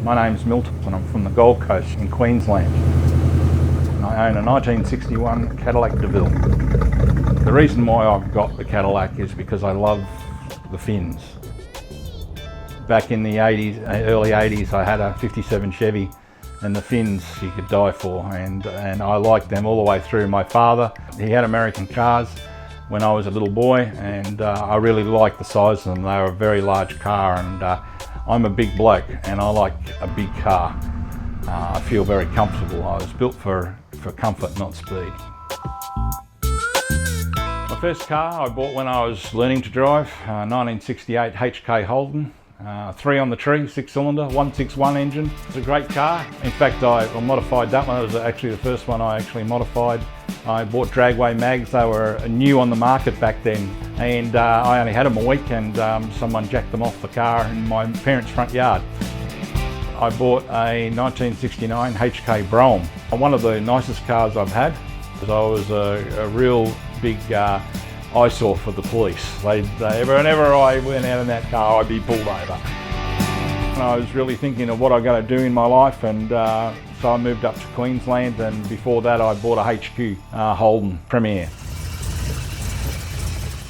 My name's Milton and I'm from the Gold Coast in Queensland. And I own a 1961 Cadillac deVille. The reason why I've got the Cadillac is because I love the fins. Back in the 80s, early 80s, I had a 57 Chevy and the fins you could die for, and I liked them all the way through. My father, he had American cars when I was a little boy, and I really liked the size of them. They were a very large car, and I'm a big bloke and I like a big car. I feel very comfortable. I was built for comfort, not speed. My first car I bought when I was learning to drive, 1968 HK Holden. 3 on the tree, 6-cylinder, 161 engine. It's a great car. In fact, I modified that one. It was actually the first one I actually modified. I bought dragway mags. They were new on the market back then, and I only had them a week, and someone jacked them off the car in my parents' front yard. I bought a 1969 HK Brougham. One of the nicest cars I've had, because I was a real big eyesore for the police. Whenever I went out in that car, I'd be pulled over. And I was really thinking of what I'm going to do in my life, and so I moved up to Queensland, and before that I bought a HQ Holden Premier.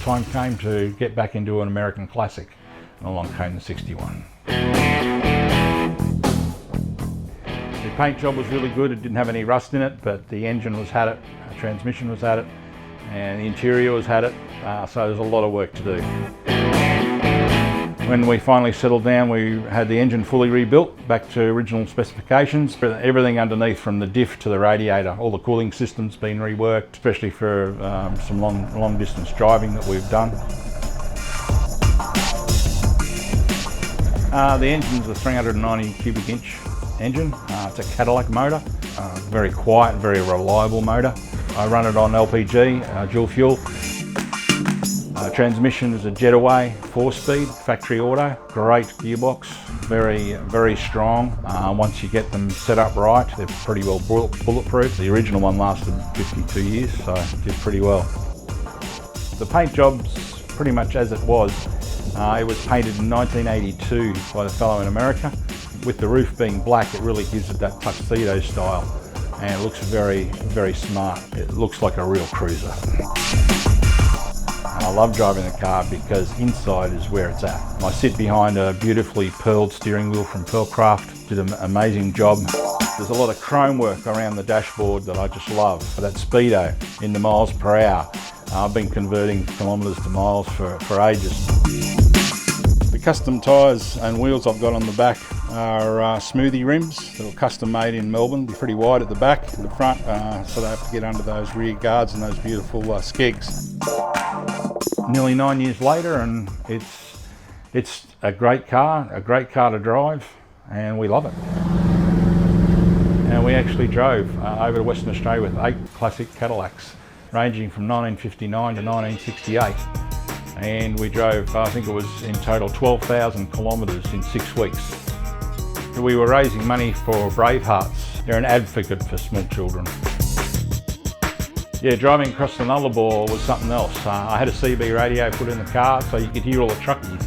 Time came to get back into an American classic, and along came the 61. The paint job was really good. It didn't have any rust in it, but the engine was had it, the transmission was had it, and the interior was had it, so there's a lot of work to do. When we finally settled down, we had the engine fully rebuilt back to original specifications. Everything underneath, from the diff to the radiator, all the cooling systems been reworked, especially for some long distance driving that we've done. The engine's a 390 cubic inch engine. It's a Cadillac motor, very quiet, very reliable motor. I run it on LPG, dual fuel. Transmission is a Jetaway 4-speed, factory auto. Great gearbox, very strong. Once you get them set up right, they're pretty well bulletproof. The original one lasted 52 years, so it did pretty well. The paint job's pretty much as it was. It was painted in 1982 by the fellow in America. With the roof being black, it really gives it that tuxedo style, and it looks very smart. It looks like a real cruiser. I love driving the car because inside is where it's at. I sit behind a beautifully pearled steering wheel from Pearlcraft. Did an amazing job. There's a lot of chrome work around the dashboard that I just love. That speedo in the miles per hour. I've been converting kilometres to miles for ages. The custom tyres and wheels I've got on the back are smoothie rims that were custom made in Melbourne. They're pretty wide at the back and the front, so they have to get under those rear guards and those beautiful skegs. Nearly 9 years later, and it's a great car to drive, and we love it. And we actually drove over to Western Australia with 8 classic Cadillacs, ranging from 1959 to 1968. And we drove, I think it was in total 12,000 kilometres in 6 weeks. We were raising money for Bravehearts. They're an advocate for small children. Yeah, driving across the Nullarbor was something else. I had a CB radio put in the car so you could hear all the truckies.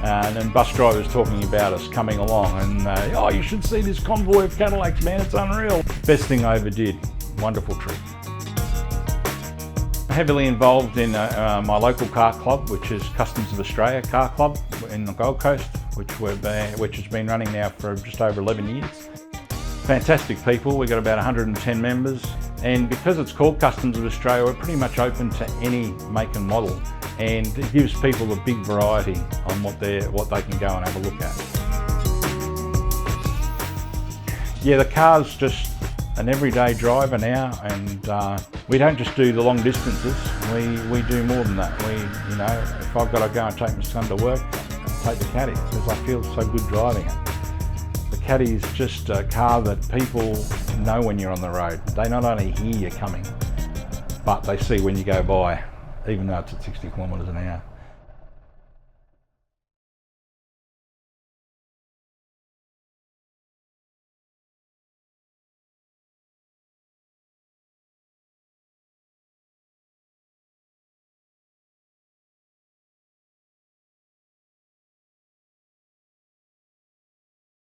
And then bus drivers talking about us coming along, and oh, you should see this convoy of Cadillacs, man, it's unreal. Best thing I ever did. Wonderful trip. Heavily involved in my local car club, which is Kustoms of Australia car club in the Gold Coast, which has been running now for just over 11 years. Fantastic people. We've got about 110 members, and because it's called Kustoms of Australia, we're pretty much open to any make and model, and it gives people a big variety on what they can go and have a look at. Yeah, the car's just an everyday driver now, and we don't just do the long distances. We do more than that. If I've got to go and take my son to work, I'll take the Caddy because I feel so good driving it. The Caddy is just a car that people know when you're on the road. They not only hear you coming, but they see when you go by, even though it's at 60 kilometres an hour.